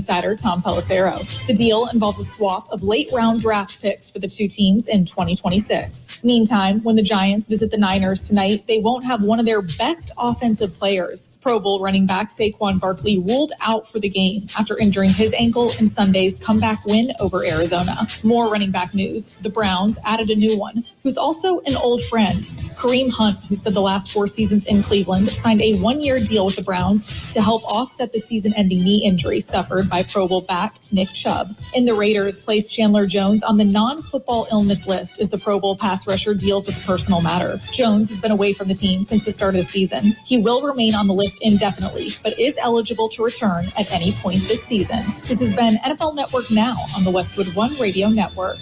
insider Tom Pelissero. The deal involves a swap of late-round draft picks for the two teams in 2026. Meantime, when the Giants visit the Niners tonight, they won't have one of their best offensive players. Pro Bowl running back Saquon Barkley ruled out for the game after injuring his ankle in Sunday's comeback win over Arizona. More running back news. The Browns added a new one, who's also an old friend. Kareem Hunt, who spent the last 4 seasons in Cleveland, signed a 1-year deal with the Browns to help offset the season-ending knee injury suffered by Pro Bowl back Nick Chubb. And the Raiders placed Chandler Jones on the non-football illness list as the Pro Bowl pass rusher deals with a personal matter. Jones has been away from the team since the start of the season. He will remain on the list indefinitely, but is eligible to return at any point this season. This has been NFL Network Now on the Westwood One Radio Network.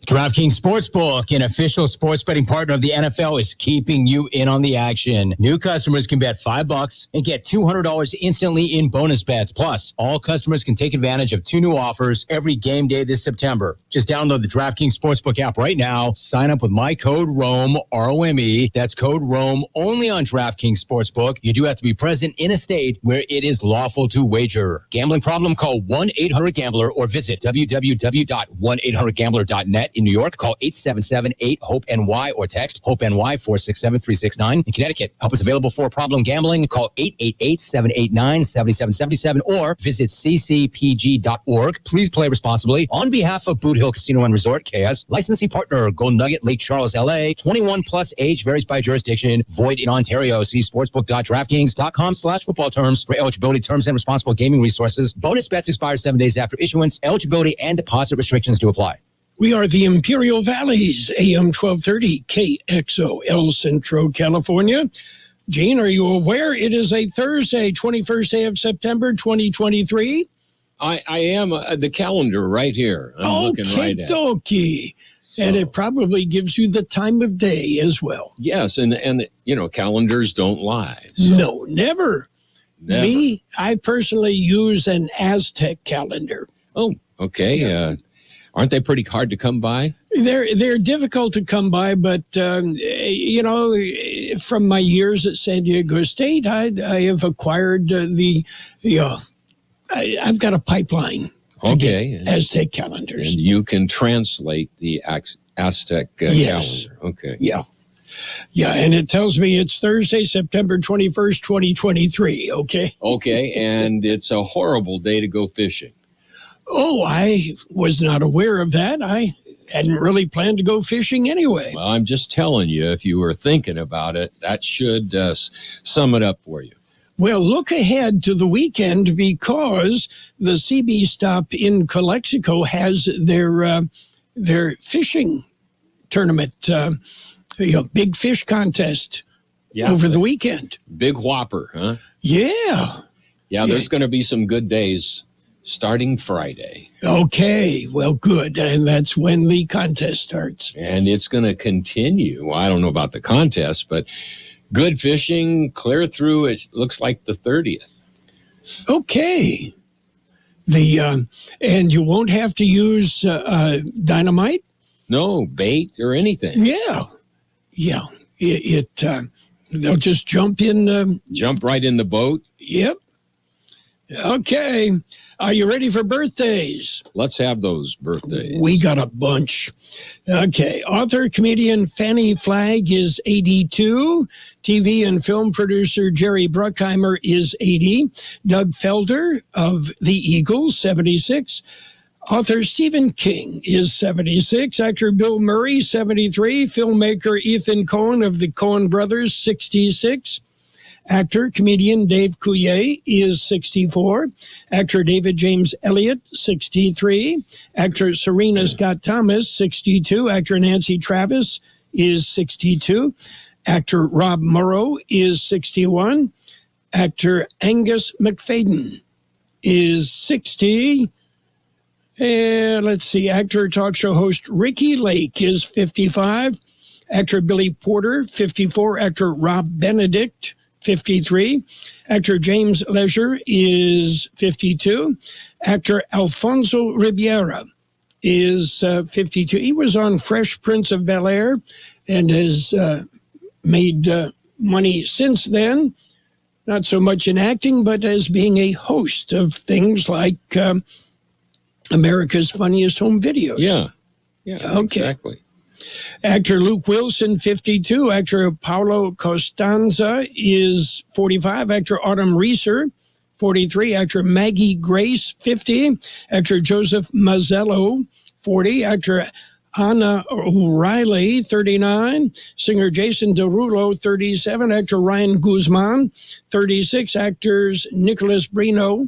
DraftKings Sportsbook, an official sports betting partner of the NFL, is keeping you in on the action. New customers can bet $5 and get $200 instantly in bonus bets. Plus, all customers can take advantage of 2 new offers every game day this September. Just download the DraftKings Sportsbook app right now. Sign up with my code ROME, R-O-M-E. That's code ROME only on DraftKings Sportsbook. You do have to be present in a state where it is lawful to wager. Gambling problem? Call 1-800-GAMBLER or visit www.1800gambler.net. In New York, call 877-8-HOPE-NY or text HOPE-NY 467-369. In Connecticut, help is available for problem gambling. Call 888-789-7777 or visit ccpg.org. Please play responsibly. On behalf of Boot Hill Casino and Resort, KS, licensee partner, Golden Nugget, Lake Charles, LA, 21 plus, age varies by jurisdiction, void in Ontario. See sportsbook.draftkings.com/football terms for eligibility, terms, and responsible gaming resources. Bonus bets expire 7 days after issuance. Eligibility and deposit restrictions do apply. We are the Imperial Valleys, AM 1230, KXO, El Centro, California. Gene, are you aware it is a Thursday, 21st day of September, 2023? I am. The calendar right here. I'm looking right at it. Okie dokie. And it probably gives you the time of day as well. Yes, and you know, calendars don't lie. So. No, never. Me, I personally use an Aztec calendar. Oh, okay. Yeah. Aren't they pretty hard to come by? They're difficult to come by, but, you know, from my years at San Diego State, I have acquired I've got a pipeline. Okay. Aztec calendars. And you can translate the Aztec calendar. Okay. Yeah. Yeah, and it tells me it's Thursday, September 21st, 2023, okay? Okay, and it's a horrible day to go fishing. Oh, I was not aware of that. I hadn't really planned to go fishing anyway. Well, I'm just telling you, if you were thinking about it, that should sum it up for you. Well, look ahead to the weekend because the CB Stop in Calexico has their fishing tournament, big fish contest over the weekend. Big whopper, huh? Yeah. Yeah, there's going to be some good days starting Friday. Okay, well, good. And that's when the contest starts. And it's going to continue. Well, I don't know about the contest, but good fishing clear through, it looks like the 30th. Okay. And you won't have to use dynamite? No, bait or anything. Yeah. They'll just jump in. Jump right in the boat? Yep. Okay. Are you ready for birthdays? Let's have those birthdays. We got a bunch. Okay. Author, comedian Fannie Flagg is 82. TV and film producer Jerry Bruckheimer is 80. Doug Felder of the Eagles, 76. Author Stephen King is 76. Actor Bill Murray, 73. Filmmaker Ethan Coen of the Coen Brothers, 66. Actor, comedian Dave Coulier is 64. Actor David James Elliott, 63. Actor Serena Scott Thomas, 62. Actor Nancy Travis is 62. Actor Rob Morrow is 61. Actor Angus McFadden is 60. And let's see, actor, talk show host Ricky Lake is 55. Actor Billy Porter, 54. Actor Rob Benedict, 53. Actor James Leisure is 52. Actor Alfonso Ribeira is 52. He was on Fresh Prince of Bel-Air and has made money since then. not so much in acting, but as being a host of things like America's Funniest Home Videos. Yeah, okay. Exactly. Actor Luke Wilson, 52. Actor Paulo Costanza is 45. Actor Autumn Reeser, 43. Actor Maggie Grace, 50. Actor Joseph Mazzello, 40. Actor Anna O'Reilly, 39. Singer Jason Derulo, 37. Actor Ryan Guzman, 36. Actors Nicholas Brino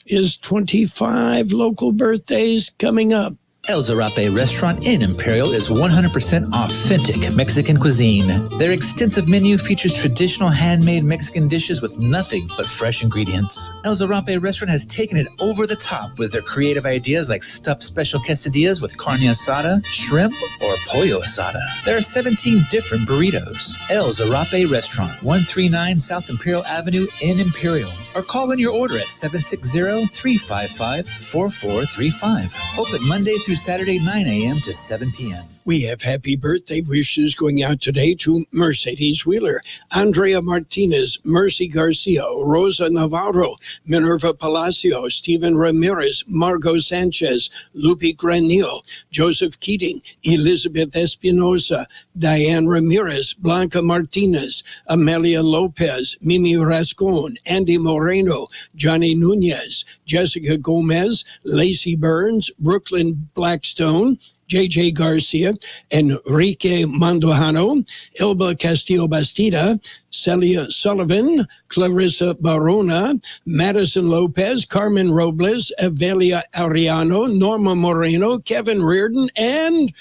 is 25. Local birthdays coming up. El Zarape Restaurant in Imperial is 100% authentic Mexican cuisine. Their extensive menu features traditional handmade Mexican dishes with nothing but fresh ingredients. El Zarape Restaurant has taken it over the top with their creative ideas like stuffed special quesadillas with carne asada, shrimp, or pollo asada. There are 17 different burritos. El Zarape Restaurant, 139 South Imperial Avenue in Imperial. Or call in your order at 760-355-4435. Open Monday through Saturday, 9 a.m. to 7 p.m. We have happy birthday wishes going out today to Mercedes Wheeler, Andrea Martinez, Mercy Garcia, Rosa Navarro, Minerva Palacio, Stephen Ramirez, Margot Sanchez, Lupe Granillo, Joseph Keating, Elizabeth Espinosa, Diane Ramirez, Blanca Martinez, Amelia Lopez, Mimi Rascon, Andy Moreno, Johnny Nunez, Jessica Gomez, Lacey Burns, Brooklyn Blackstone, J.J. Garcia, Enrique Mandojano, Elba Castillo Bastida, Celia Sullivan, Clarissa Barona, Madison Lopez, Carmen Robles, Avelia Ariano, Norma Moreno, Kevin Reardon, and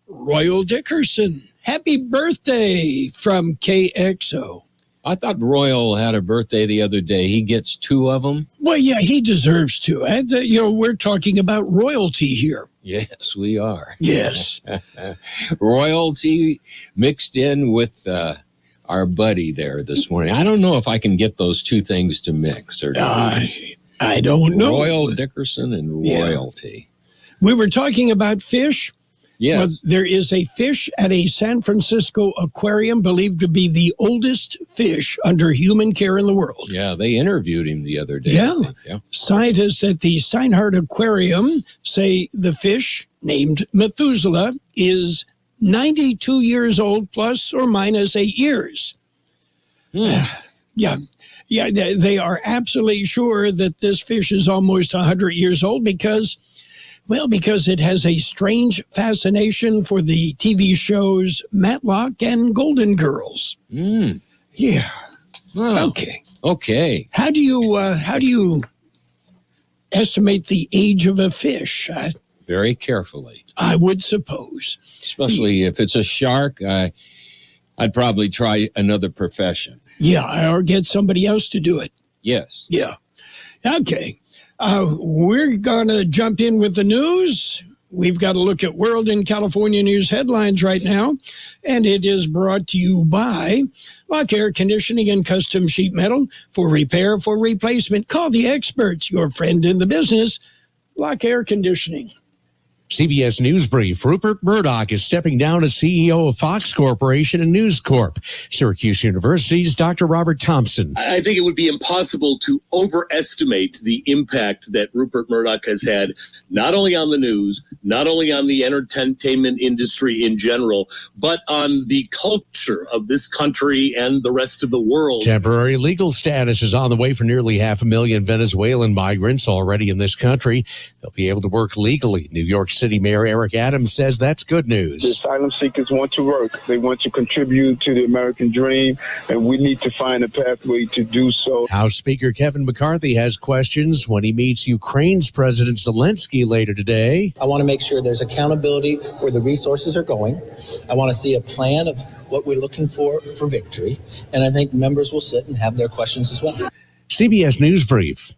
Royal Dickerson. Happy birthday from KXO. I thought Royal had a birthday the other day. He gets 2 of them. Well, yeah, he deserves to. We're talking about royalty here. Yes, we are. Yes. Royalty mixed in with our buddy there this morning. I don't know if I can get those 2 things to mix. Or I don't know. Royal Dickerson and royalty. Yeah. We were talking about fish. Yes. Well, there is a fish at a San Francisco aquarium believed to be the oldest fish under human care in the world. Yeah, they interviewed him the other day. Yeah. I think, yeah. Scientists at the Steinhardt Aquarium say the fish, named Methuselah, is 92 years old, plus or minus 8 years. Yeah. Yeah, they are absolutely sure that this fish is almost 100 years old because it has a strange fascination for the TV shows Matlock and Golden Girls. Yeah. Wow. Okay. How do you estimate the age of a fish? Very carefully. I would suppose. Especially if it's a shark, I'd probably try another profession. Yeah, or get somebody else to do it. Yes. Yeah. Okay. We're going to jump in with the news. We've got to look at World and California news headlines right now, and it is brought to you by Lock Air Conditioning and Custom Sheet Metal. For repair, for replacement, call the experts, your friend in the business, Lock Air Conditioning. CBS News Brief. Rupert Murdoch is stepping down as CEO of Fox Corporation and News Corp. Syracuse University's Dr. Robert Thompson. I think it would be impossible to overestimate the impact that Rupert Murdoch has had, not only on the news, not only on the entertainment industry in general, but on the culture of this country and the rest of the world. Temporary legal status is on the way for nearly 500,000 Venezuelan migrants already in this country. They'll be able to work legally. New York City Mayor Eric Adams says that's good news. The asylum seekers want to work. They want to contribute to the American dream, and we need to find a pathway to do so. House Speaker Kevin McCarthy has questions when he meets Ukraine's President Zelensky later today. I want to make sure there's accountability where the resources are going. I want to see a plan of what we're looking for victory, and I think members will sit and have their questions as well. CBS News Brief.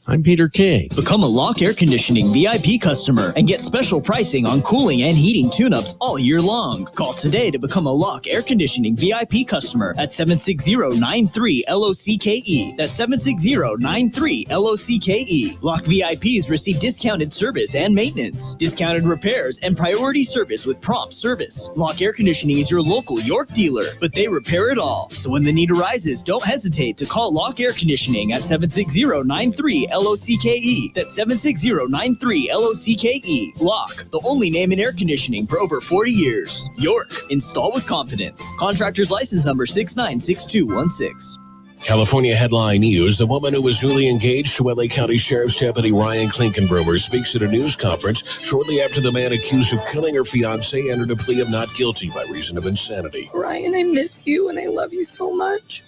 I'm Peter King. Become a Lock Air Conditioning VIP customer and get special pricing on cooling and heating tune-ups all year long. Call today to become a Lock Air Conditioning VIP customer at 760-93-LOCKE. That's 760-93-LOCKE. Lock VIPs receive discounted service and maintenance, discounted repairs, and priority service with prompt service. Lock Air Conditioning is your local York dealer, but they repair it all. So when the need arises, don't hesitate to call Lock Air Conditioning at 760-93-LOCKE. That's 760-93-LOCKE. Lock, the only name in air conditioning for over 40 years. York, install with confidence. Contractor's license number 696216. California headline news. The woman who was newly engaged to LA County Sheriff's Deputy Ryan Klinkenbrummer speaks at a news conference shortly after the man accused of killing her fiancé entered a plea of not guilty by reason of insanity. Ryan, I miss you and I love you so much.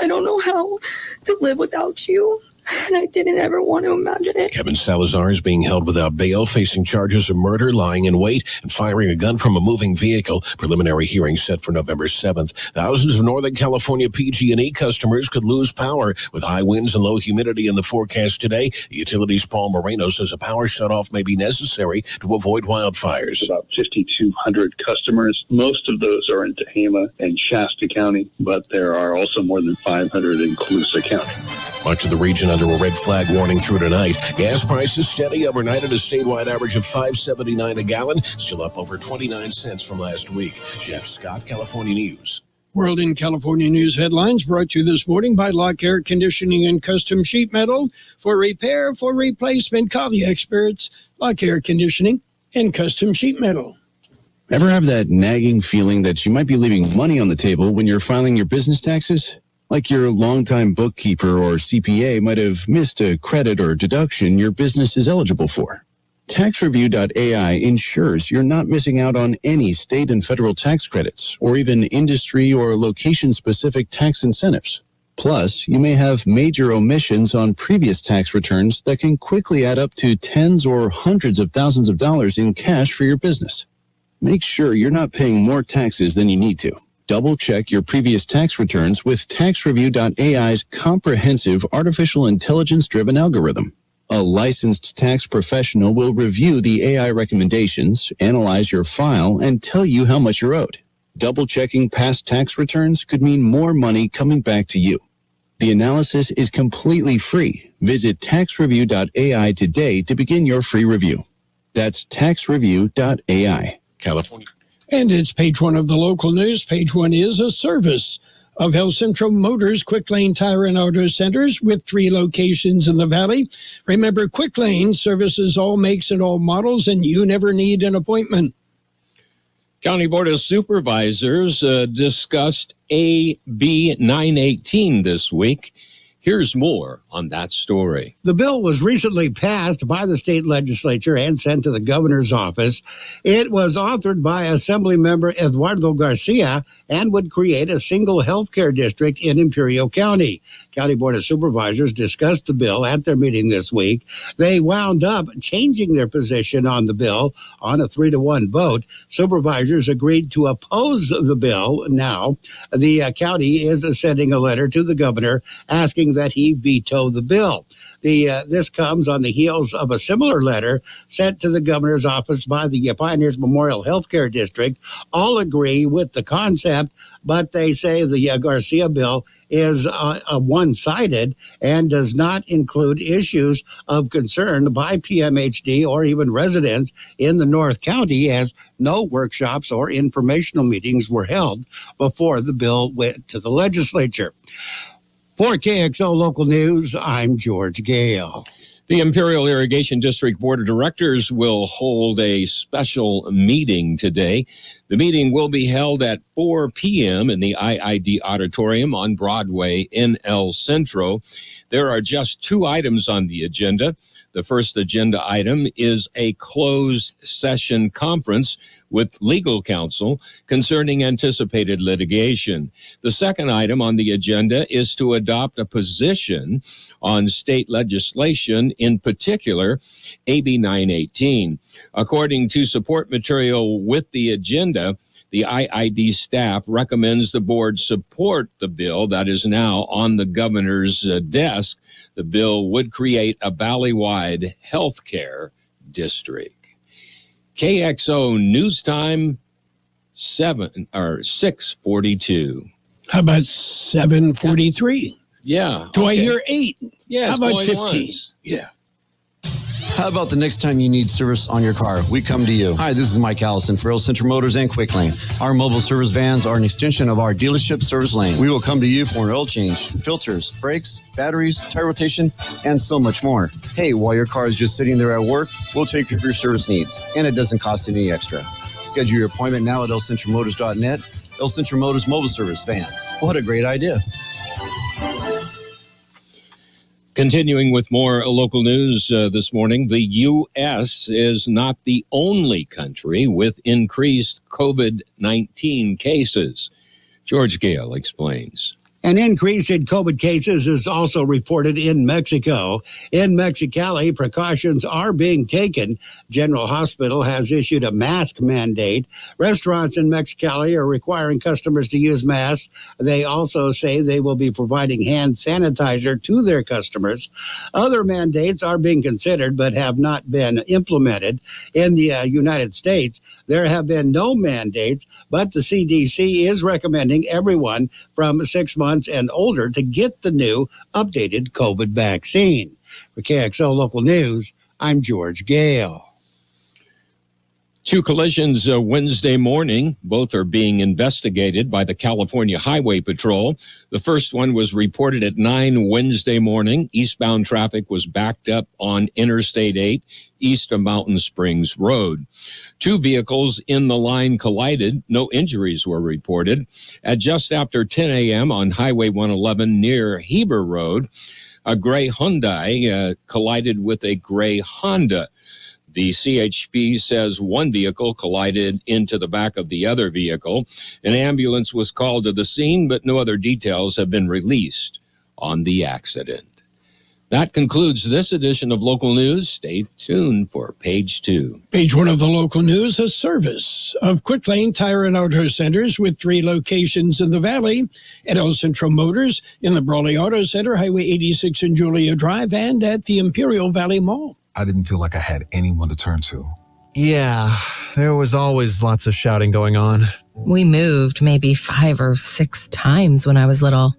I don't know how to live without you, and I didn't ever want to imagine it. Kevin Salazar is being held without bail, facing charges of murder, lying in wait, and firing a gun from a moving vehicle. Preliminary hearing set for November 7th. Thousands of Northern California PG&E customers could lose power with high winds and low humidity in the forecast today. The utility's Paul Moreno says a power shutoff may be necessary to avoid wildfires. About 5,200 customers. Most of those are in Tehama and Shasta County, but there are also more than 500 in Colusa County. Much of the region under a red flag warning through tonight. Gas prices steady overnight at a statewide average of $5.79 a gallon, still up over 29 cents from last week. Jeff Scott, California News. World in California News headlines brought to you this morning by Lock Air Conditioning and Custom Sheet Metal. For repair, for replacement, call the experts. Lock Air Conditioning and Custom Sheet Metal. Ever have that nagging feeling that you might be leaving money on the table when you're filing your business taxes? Like your longtime bookkeeper or CPA might have missed a credit or deduction your business is eligible for. TaxReview.ai ensures you're not missing out on any state and federal tax credits or even industry or location-specific tax incentives. Plus, you may have major omissions on previous tax returns that can quickly add up to tens or hundreds of thousands of dollars in cash for your business. Make sure you're not paying more taxes than you need to. Double-check your previous tax returns with TaxReview.ai's comprehensive artificial intelligence-driven algorithm. A licensed tax professional will review the AI recommendations, analyze your file, and tell you how much you're owed. Double-checking past tax returns could mean more money coming back to you. The analysis is completely free. Visit TaxReview.ai today to begin your free review. That's TaxReview.ai. California. And it's page one of the local news. Page one is a service of El Centro Motors Quick Lane Tire and Auto Centers with 3 locations in the Valley. Remember, Quick Lane services all makes and all models, and you never need an appointment. County Board of Supervisors discussed AB 918 this week. Here's more on that story. The bill was recently passed by the state legislature and sent to the governor's office. It was authored by Assemblymember Eduardo Garcia and would create a single health care district in Imperial County. County Board of Supervisors discussed the bill at their meeting this week. They wound up changing their position on the bill on a 3-1 vote. Supervisors agreed to oppose the bill. Now, the county is sending a letter to the governor asking that he veto the bill. This comes on the heels of a similar letter sent to the governor's office by the Pioneers Memorial Healthcare District. All agree with the concept, but they say the Garcia bill is one-sided and does not include issues of concern by PMHD or even residents in the North County, as no workshops or informational meetings were held before the bill went to the legislature. For KXO Local News, I'm George Gale. The Imperial Irrigation District Board of Directors will hold a special meeting today. The meeting will be held at 4 p.m. in the IID Auditorium on Broadway in El Centro. There are just 2 items on the agenda. The first agenda item is a closed session conference with legal counsel concerning anticipated litigation. The second item on the agenda is to adopt a position on state legislation, in particular, AB 918. According to support material with the agenda, The IID staff recommends the board support the bill that is now on the governor's desk. The bill would create a valley-wide health care district. KXO News Time, 6:42. How about 7:43? Yeah. Do I hear 8? Yeah. How about 15? Once. Yeah. How about the next time you need service on your car? We come to you. Hi, this is Mike Allison for Real Central Motors and Quick Lane. Our mobile service vans are an extension of our dealership service lane. We will come to you for an oil change, filters, brakes, batteries, tire rotation, and so much more. Hey, while your car is just sitting there at work, we'll take care of your service needs, and it doesn't cost any extra. Schedule your appointment now at elcentralmotors.net. El Central Motors Mobile Service Vans. What a great idea. Continuing with more local news this morning, the U.S. is not the only country with increased COVID-19 cases. George Gale explains. An increase in COVID cases is also reported in Mexico. In Mexicali, precautions are being taken. General Hospital has issued a mask mandate. Restaurants in Mexicali are requiring customers to use masks. They also say they will be providing hand sanitizer to their customers. Other mandates are being considered but have not been implemented. In the United States, there have been no mandates, but the CDC is recommending everyone from 6 months and older to get the new updated COVID vaccine. For KXO Local News, I'm George Gale. 2 collisions Wednesday morning. Both are being investigated by the California Highway Patrol. The first one was reported at 9 Wednesday morning. Eastbound traffic was backed up on Interstate 8 east of Mountain Springs Road. 2 vehicles in the line collided. No injuries were reported. At just after 10 a.m. on Highway 111 near Heber Road, a gray Hyundai collided with a gray Honda. The CHP says one vehicle collided into the back of the other vehicle. An ambulance was called to the scene, but no other details have been released on the accident. That concludes this edition of Local News. Stay tuned for Page 2. Page 1 of the local news, a service of Quick Lane Tire and Auto Centers with 3 locations in the Valley at El Centro Motors, in the Brawley Auto Center, Highway 86 and Julia Drive, and at the Imperial Valley Mall. I didn't feel like I had anyone to turn to. Yeah, there was always lots of shouting going on. We moved maybe 5 or 6 times when I was little.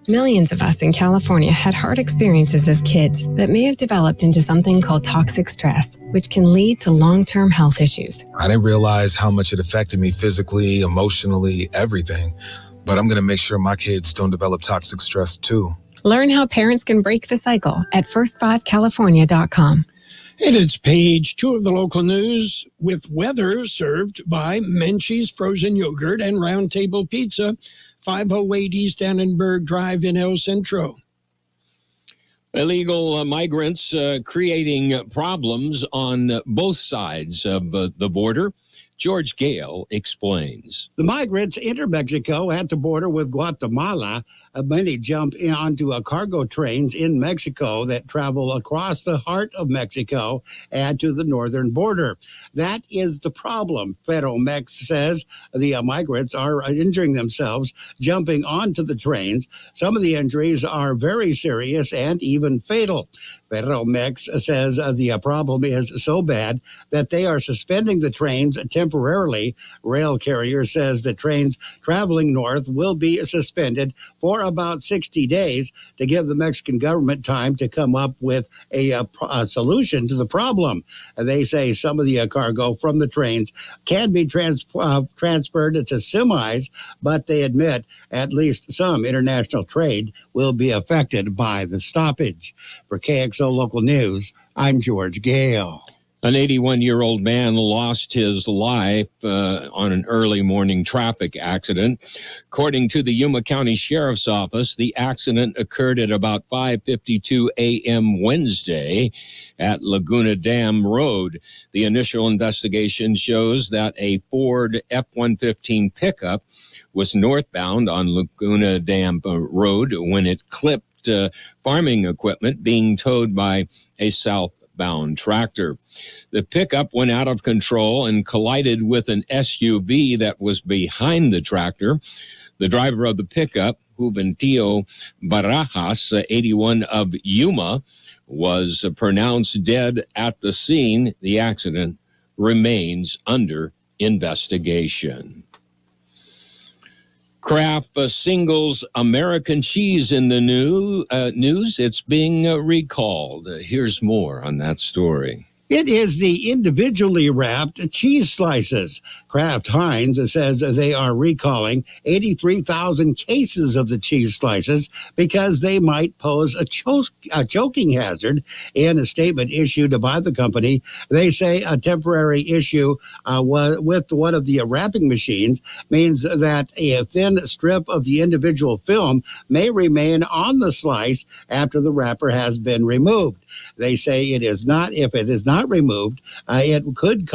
Millions of us in California had hard experiences as kids that may have developed into something called toxic stress, which can lead to long-term health issues. I didn't realize how much it affected me physically, emotionally, everything. But I'm going to make sure my kids don't develop toxic stress too. Learn how parents can break the cycle at first5california.com. And it's Page 2 of the local news with weather served by Menchie's Frozen Yogurt and Round Table Pizza, 508 East Annenberg Drive in El Centro. Illegal migrants creating problems on both sides of the border. George Gale explains. The migrants enter Mexico at the border with Guatemala. Many jump onto cargo trains in Mexico that travel across the heart of Mexico and to the northern border. That is the problem. Ferromex says the migrants are injuring themselves jumping onto the trains. Some of the injuries are very serious and even fatal. Ferromex says the problem is so bad that they are suspending the trains temporarily. Rail carrier says the trains traveling north will be suspended for about 60 days to give the Mexican government time to come up with a solution to the problem. They say some of the cargo from the trains can be transferred to semis, but they admit at least some international trade will be affected by the stoppage. For KXO Local News, I'm George Gale. An 81-year-old man lost his life on an early morning traffic accident. According to the Yuma County Sheriff's Office, the accident occurred at about 5:52 a.m. Wednesday at Laguna Dam Road. The initial investigation shows that a Ford F-115 pickup was northbound on Laguna Dam Road when it clipped farming equipment being towed by a southbound southbound tractor. The pickup went out of control and collided with an SUV that was behind the tractor. The driver of the pickup, Juvencio Barajas, 81 of Yuma, was pronounced dead at the scene. The accident remains under investigation. Kraft singles American cheese in the news. It's being recalled. Here's more on that story. It is the individually wrapped cheese slices. Kraft Heinz says they are recalling 83,000 cases of the cheese slices because they might pose a choking hazard. In a statement issued by the company, they say a temporary issue with one of the wrapping machines means that a thin strip of the individual film may remain on the slice after the wrapper has been removed. They say if it is not removed, it could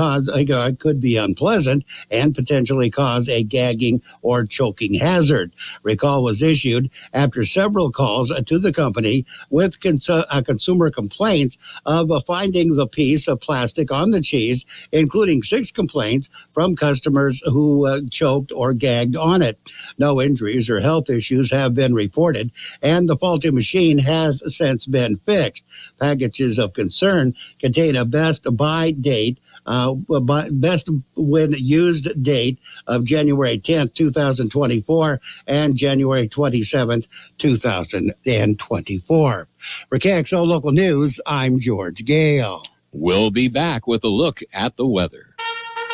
be unpleasant and potentially cause a gagging or choking hazard. Recall was issued after several calls to the company with consumer complaints of finding the piece of plastic on the cheese, including 6 complaints from customers who choked or gagged on it. No injuries or health issues have been reported, and the faulty machine has since been fixed. Packages of concern contain a best buy date, best when used date of January 10th, 2024 and January 27th, 2024. For KXO Local News, I'm George Gale. We'll be back with a look at the weather.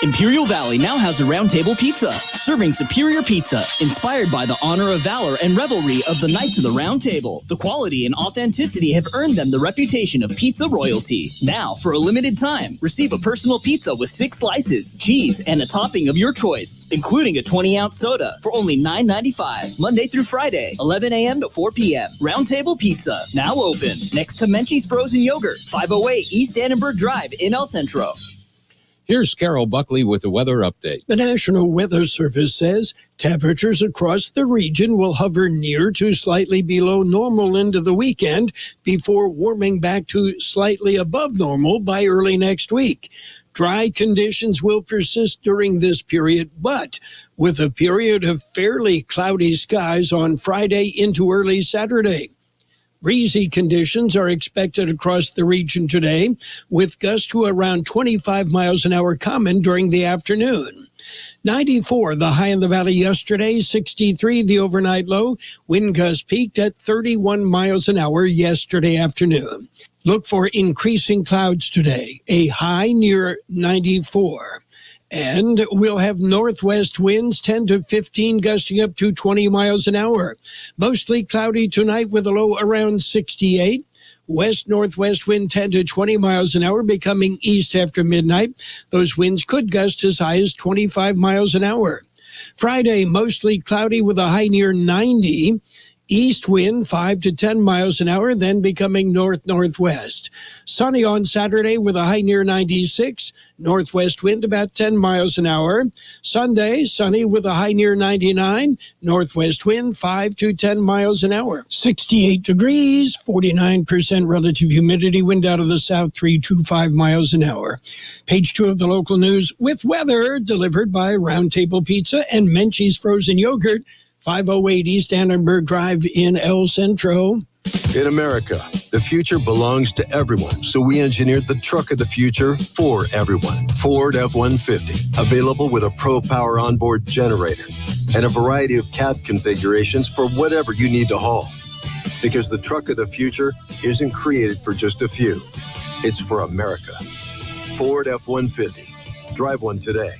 Imperial Valley now has a Round Table Pizza, serving superior pizza inspired by the honor of valor and revelry of the Knights of the Round Table. The quality and authenticity have earned them the reputation of pizza royalty. Now, for a limited time, receive a personal pizza with 6 slices, cheese, and a topping of your choice, including a 20-ounce soda for only $9.95, Monday through Friday, 11 a.m. to 4 p.m. Round Table Pizza, now open, next to Menchie's Frozen Yogurt, 508 East Annenberg Drive in El Centro. Here's Carroll Buckley with the weather update. The National Weather Service says temperatures across the region will hover near to slightly below normal into the weekend before warming back to slightly above normal by early next week. Dry conditions will persist during this period, but with a period of fairly cloudy skies on Friday into early Saturday. Breezy conditions are expected across the region today, with gusts to around 25 miles an hour common during the afternoon. 94, the high in the valley yesterday, 63, the overnight low. Wind gusts peaked at 31 miles an hour yesterday afternoon. Look for increasing clouds today, a high near 94. And we'll have northwest winds 10 to 15, gusting up to 20 miles an hour. Mostly cloudy tonight with a low around 68. West-northwest wind 10 to 20 miles an hour, becoming east after midnight. Those winds could gust as high as 25 miles an hour. Friday, mostly cloudy with a high near 90. East wind 5 to 10 miles an hour, then becoming north-northwest. Sunny on Saturday with a high near 96. Northwest wind about 10 miles an hour. Sunday, sunny with a high near 99. Northwest wind 5 to 10 miles an hour. 68 degrees, 49% relative humidity, wind out of the south 3 to 5 miles an hour. Page 2 of the local news with weather delivered by Round Table Pizza and Menchie's Frozen Yogurt. 508 East Annenberg Drive in El Centro. In America, the future belongs to everyone, so we engineered the truck of the future for everyone. Ford F-150, available with a Pro Power onboard generator and a variety of cab configurations for whatever you need to haul. Because the truck of the future isn't created for just a few. It's for America. Ford F-150. Drive one today.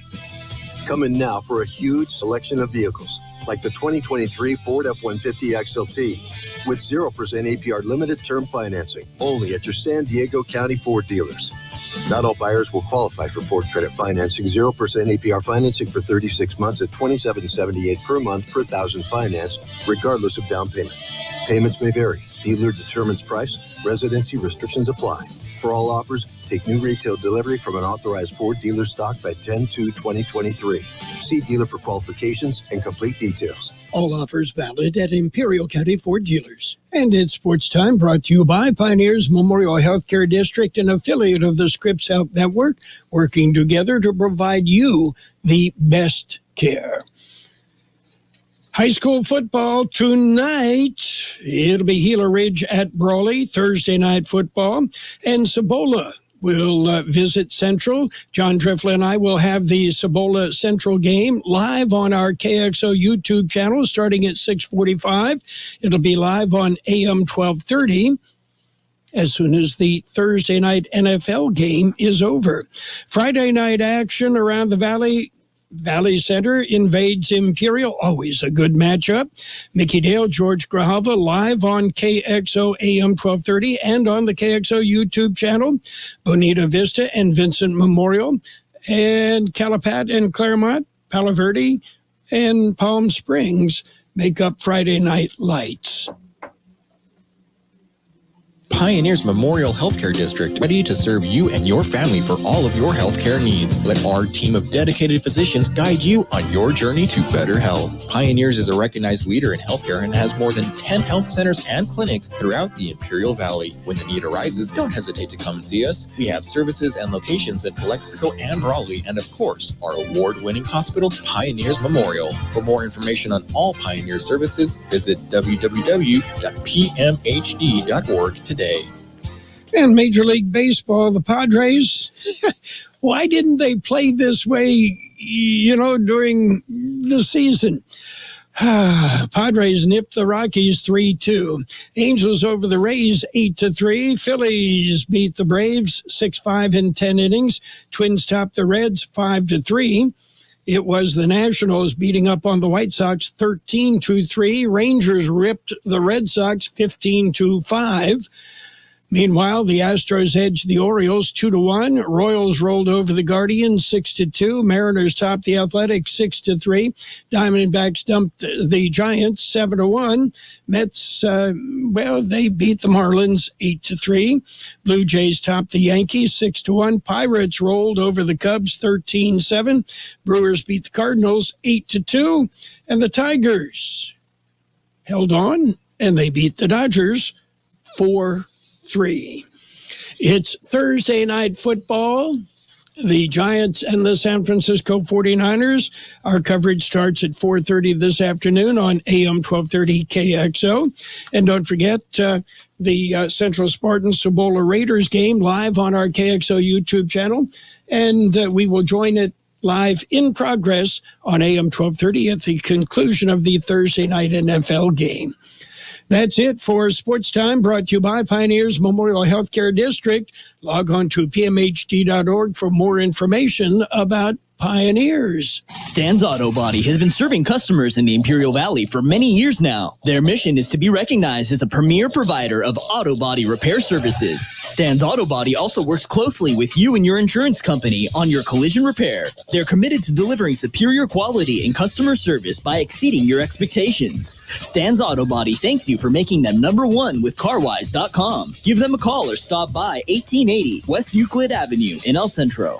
Come in now for a huge selection of vehicles, like the 2023 Ford F-150 XLT, with 0% APR limited term financing, only at your San Diego County Ford dealers. Not all buyers will qualify for Ford credit financing. 0% APR financing for 36 months at $27.78 per month per thousand financed, regardless of down payment. Payments may vary. Dealer determines price. Residency restrictions apply. For all offers, take new retail delivery from an authorized Ford dealer stock by 10/2/2023. See dealer for qualifications and complete details. All offers valid at Imperial County Ford dealers. And it's Sports Time, brought to you by Pioneers Memorial Healthcare District, an affiliate of the Scripps Health Network, working together to provide you the best care. High school football tonight. It'll be Gila Ridge at Brawley, Thursday night football. And Cibola will visit Central. John Triffle and I will have the Cibola Central game live on our KXO YouTube channel starting at 6:45. It'll be live on AM 1230 as soon as the Thursday night NFL game is over. Friday night action around the Valley Center invades Imperial. Always a good matchup. Mickey Dale, George Grijalva live on KXO AM 1230 and on the KXO YouTube channel. Bonita Vista and Vincent Memorial, and Calapat and Claremont, Palo Verde and Palm Springs make up Friday night lights. Pioneers Memorial Healthcare District, ready to serve you and your family for all of your healthcare needs. Let our team of dedicated physicians guide you on your journey to better health. Pioneers is a recognized leader in healthcare and has more than 10 health centers and clinics throughout the Imperial Valley. When the need arises, don't hesitate to come and see us. We have services and locations in Calexico and Raleigh, and of course, our award-winning hospital, Pioneers Memorial. For more information on all Pioneer services, visit www.pmhd.org today. And Major League Baseball, the Padres, why didn't they play this way, during the season? Padres nipped the Rockies 3-2. Angels over the Rays 8-3. Phillies beat the Braves 6-5 in 10 innings. Twins topped the Reds 5-3. It was the Nationals beating up on the White Sox 13-3. Rangers ripped the Red Sox 15-5. Meanwhile, the Astros edged the Orioles 2-1. Royals rolled over the Guardians 6-2. Mariners topped the Athletics 6-3. Diamondbacks dumped the Giants 7-1. Mets, they beat the Marlins 8-3. Blue Jays topped the Yankees 6-1. Pirates rolled over the Cubs 13-7. Brewers beat the Cardinals 8-2. And the Tigers held on, and they beat the Dodgers 4-3. It's Thursday night football. The Giants and the San Francisco 49ers. Our coverage starts at 4:30 this afternoon on AM 1230 KXO. And don't forget the Central Spartans Cibola Raiders game live on our KXO YouTube channel. And we will join it live in progress on AM 1230 at the conclusion of the Thursday night NFL game. That's it for Sports Time, brought to you by Pioneers Memorial Healthcare District. Log on to pmhd.org for more information about Pioneers. Stan's Auto Body has been serving customers in the Imperial Valley for many years now. Their mission is to be recognized as a premier provider of auto body repair services. Stan's Auto Body also works closely with you and your insurance company on your collision repair. They're committed to delivering superior quality and customer service by exceeding your expectations. Stan's Auto Body thanks you for making them #1 with CarWise.com. Give them a call or stop by 1880 West Euclid Avenue in El Centro.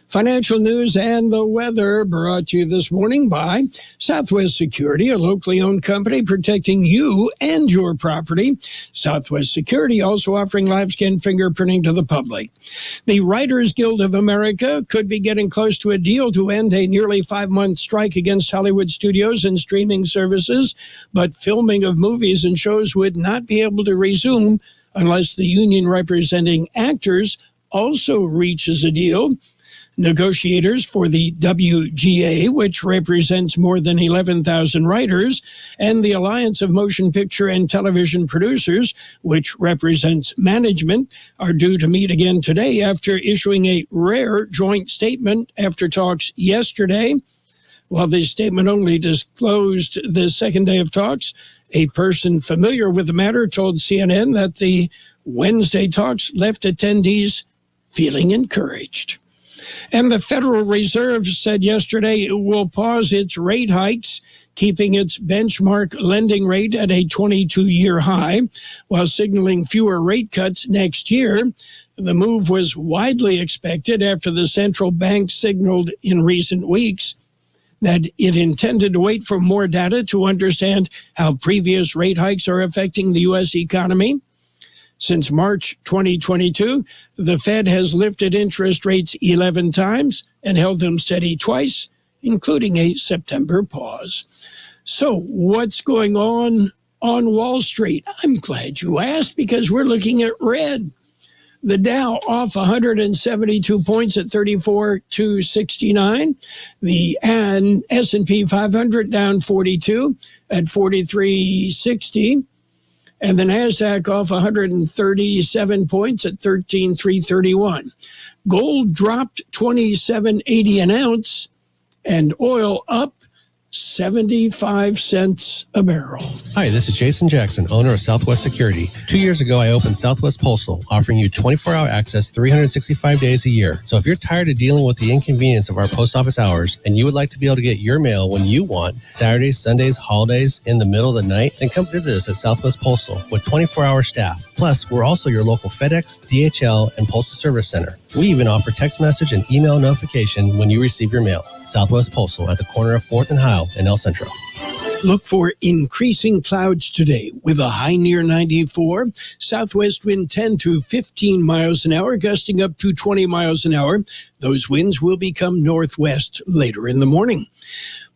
Financial news and the weather brought to you this morning by Southwest Security, a locally owned company protecting you and your property. Southwest Security also offering live scan fingerprinting to the public. The Writers Guild of America could be getting close to a deal to end a nearly 5-month strike against Hollywood studios and streaming services, but filming of movies and shows would not be able to resume unless the union representing actors also reaches a deal. Negotiators for the WGA, which represents more than 11,000 writers, and the Alliance of Motion Picture and Television Producers, which represents management, are due to meet again today after issuing a rare joint statement after talks yesterday. While the statement only disclosed the second day of talks, a person familiar with the matter told CNN that the Wednesday talks left attendees feeling encouraged. And the Federal Reserve said yesterday it will pause its rate hikes, keeping its benchmark lending rate at a 22-year high, while signaling fewer rate cuts next year. The move was widely expected after the central bank signaled in recent weeks that it intended to wait for more data to understand how previous rate hikes are affecting the U.S. economy. Since March 2022, the Fed has lifted interest rates 11 times and held them steady twice, including a September pause. So what's going on Wall Street? I'm glad you asked, because we're looking at red. The Dow off 172 points at 34,269. The S&P 500 down 42 at 4360. And the NASDAQ off 137 points at 13,331. Gold dropped 27.80 an ounce, and oil up 75 cents a barrel. Hi, this is Jason Jackson, owner of Southwest Security. 2 years ago, I opened Southwest Postal, offering you 24-hour access 365 days a year. So if you're tired of dealing with the inconvenience of our post office hours and you would like to be able to get your mail when you want, Saturdays, Sundays, holidays, in the middle of the night, then come visit us at Southwest Postal with 24-hour staff. Plus, we're also your local FedEx, DHL, and Postal Service Center. We even offer text message and email notification when you receive your mail. Southwest Postal at the corner of 4th and Hile in El Centro. Look for increasing clouds today with a high near 94. Southwest wind 10 to 15 miles an hour, gusting up to 20 miles an hour. Those winds will become northwest later in the morning.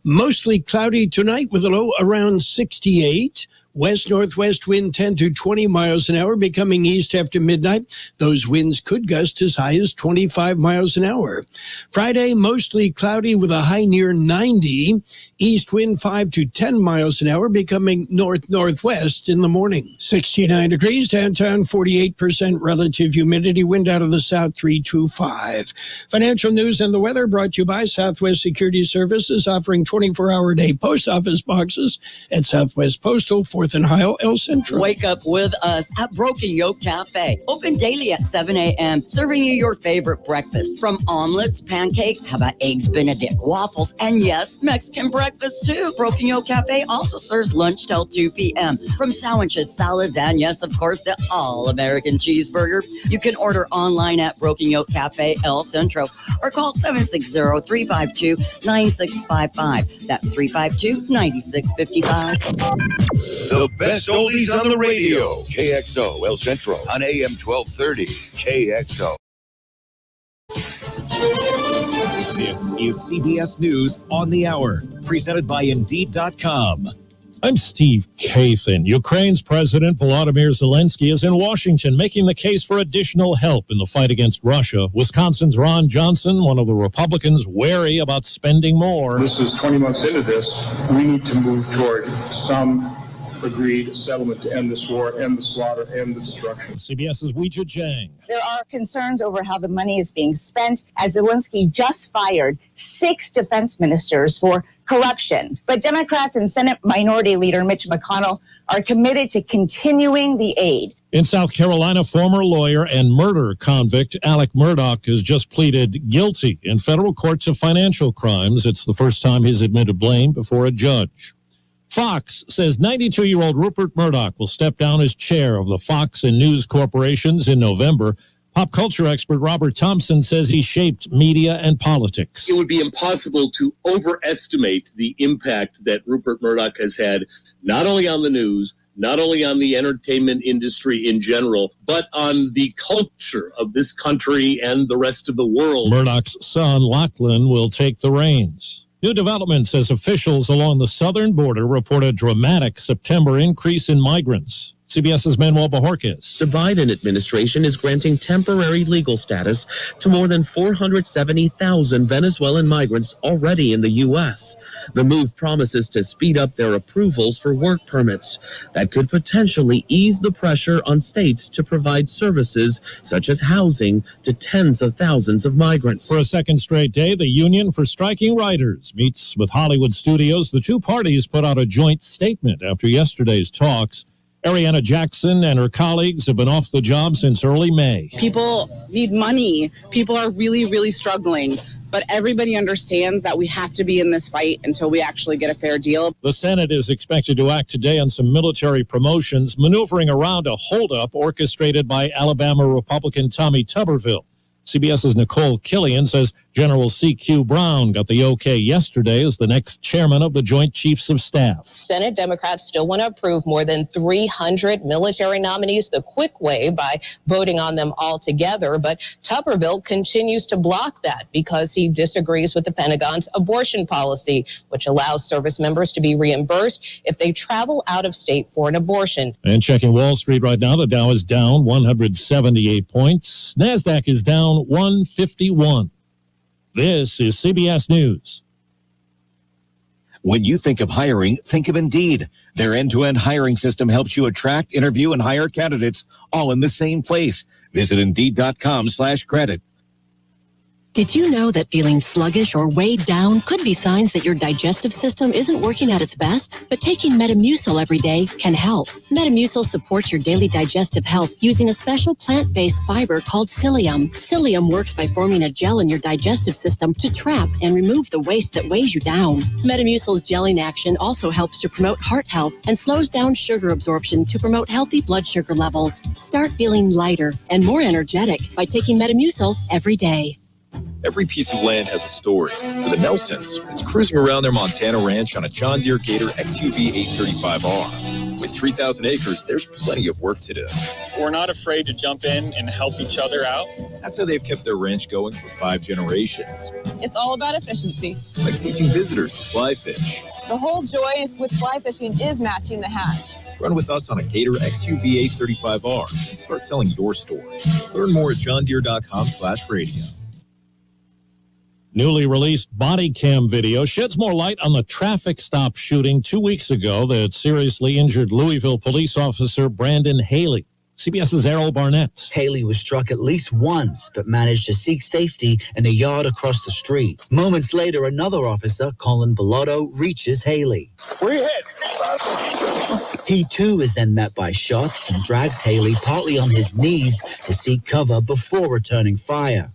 Mostly cloudy tonight with a low around 68. West-northwest wind 10 to 20 miles an hour, becoming east after midnight. Those winds could gust as high as 25 miles an hour. Friday, mostly cloudy with a high near 90. East wind 5 to 10 miles an hour, becoming north-northwest in the morning. 69 degrees, downtown 48% relative humidity, wind out of the south 325. Financial news and the weather brought to you by Southwest Security Services, offering 24-hour-a-day post office boxes at Southwest Postal, 4th and Hile, El Centro. Wake up with us at Broken Yoke Cafe. Open daily at 7 a.m., serving you your favorite breakfast. From omelets, pancakes, how about eggs Benedict, waffles, and yes, Mexican breakfast too. Broken Yoke Cafe also serves lunch till 2 p.m. From sandwiches, salads, and yes, of course, the all-American cheeseburger. You can order online at Broken Yoke Cafe, El Centro, or call 760-352-9655. That's 352-9655. The best oldies on the radio. KXO El Centro on AM 1230. KXO. This is CBS News on the Hour, presented by Indeed.com. I'm Steve Kathan. Ukraine's President Volodymyr Zelensky is in Washington making the case for additional help in the fight against Russia. Wisconsin's Ron Johnson, one of the Republicans, wary about spending more. This is 20 months into this. We need to move toward some agreed settlement to end this war, end the slaughter, end the destruction. CBS's Weijia Jiang. There are concerns over how the money is being spent, as Zelensky just fired 6 defense ministers for corruption. But Democrats and Senate Minority Leader Mitch McConnell are committed to continuing the aid. In South Carolina, former lawyer and murder convict Alec Murdaugh has just pleaded guilty in federal courts of financial crimes. It's the first time he's admitted blame before a judge. Fox says 92-year-old Rupert Murdoch will step down as chair of the Fox and News corporations in November. Pop culture expert Robert Thompson says he shaped media and politics. It would be impossible to overestimate the impact that Rupert Murdoch has had, not only on the news, not only on the entertainment industry in general, but on the culture of this country and the rest of the world. Murdoch's son, Lachlan, will take the reins. New developments as officials along the southern border report a dramatic September increase in migrants. CBS's Manuel Bojorquez. The Biden administration is granting temporary legal status to more than 470,000 Venezuelan migrants already in the U.S. The move promises to speed up their approvals for work permits. That could potentially ease the pressure on states to provide services such as housing to tens of thousands of migrants. For a second straight day, the Union for Striking Writers meets with Hollywood studios. The two parties put out a joint statement after yesterday's talks. Ariana Jackson and her colleagues have been off the job since early May. People need money. People are really, really struggling. But everybody understands that we have to be in this fight until we actually get a fair deal. The Senate is expected to act today on some military promotions, maneuvering around a holdup orchestrated by Alabama Republican Tommy Tuberville. CBS's Nicole Killian says General C.Q. Brown got the okay yesterday as the next chairman of the Joint Chiefs of Staff. Senate Democrats still want to approve more than 300 military nominees the quick way by voting on them all together. But Tuberville continues to block that because he disagrees with the Pentagon's abortion policy, which allows service members to be reimbursed if they travel out of state for an abortion. And checking Wall Street right now, the Dow is down 178 points. NASDAQ is down 151. This is CBS News. When you think of hiring, think of Indeed. Their end-to-end hiring system helps you attract, interview, and hire candidates all in the same place. Visit Indeed.com/credit. Did you know that feeling sluggish or weighed down could be signs that your digestive system isn't working at its best? But taking Metamucil every day can help. Metamucil supports your daily digestive health using a special plant-based fiber called psyllium. Psyllium works by forming a gel in your digestive system to trap and remove the waste that weighs you down. Metamucil's gelling action also helps to promote heart health and slows down sugar absorption to promote healthy blood sugar levels. Start feeling lighter and more energetic by taking Metamucil every day. Every piece of land has a story. For the Nelsons, it's cruising around their Montana ranch on a John Deere Gator XUV 835R. With 3,000 acres, there's plenty of work to do. We're not afraid to jump in and help each other out. That's how they've kept their ranch going for 5 generations. It's all about efficiency. Like teaching visitors to fly fish. The whole joy with fly fishing is matching the hatch. Run with us on a Gator XUV 835R and start telling your story. Learn more at johndeere.com/radio. Newly released body cam video sheds more light on the traffic stop shooting 2 weeks ago that seriously injured Louisville police officer Brandon Haley. CBS's Errol Barnett. Haley was struck at least once, but managed to seek safety in a yard across the street. Moments later, another officer, Colin Bellotto, reaches Haley. We're hit. He too is then met by shots and drags Haley partly on his knees to seek cover before returning fire.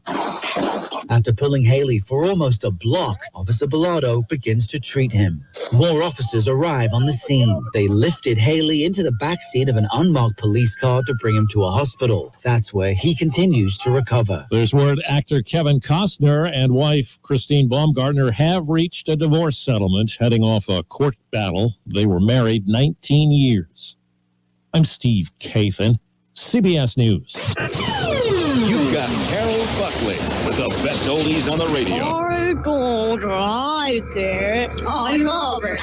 After pulling Haley for almost a block, Officer Bellotto begins to treat him. More officers arrive on the scene. They lifted Haley into the backseat of an unmarked police car to bring him to a hospital. That's where he continues to recover. There's word actor Kevin Costner and wife Christine Baumgartner have reached a divorce settlement, heading off a court battle. They were married 19 years. I'm Steve Kathan, CBS News. You've got Carroll Buckley with the best oldies on the radio. I don't like it. I love it.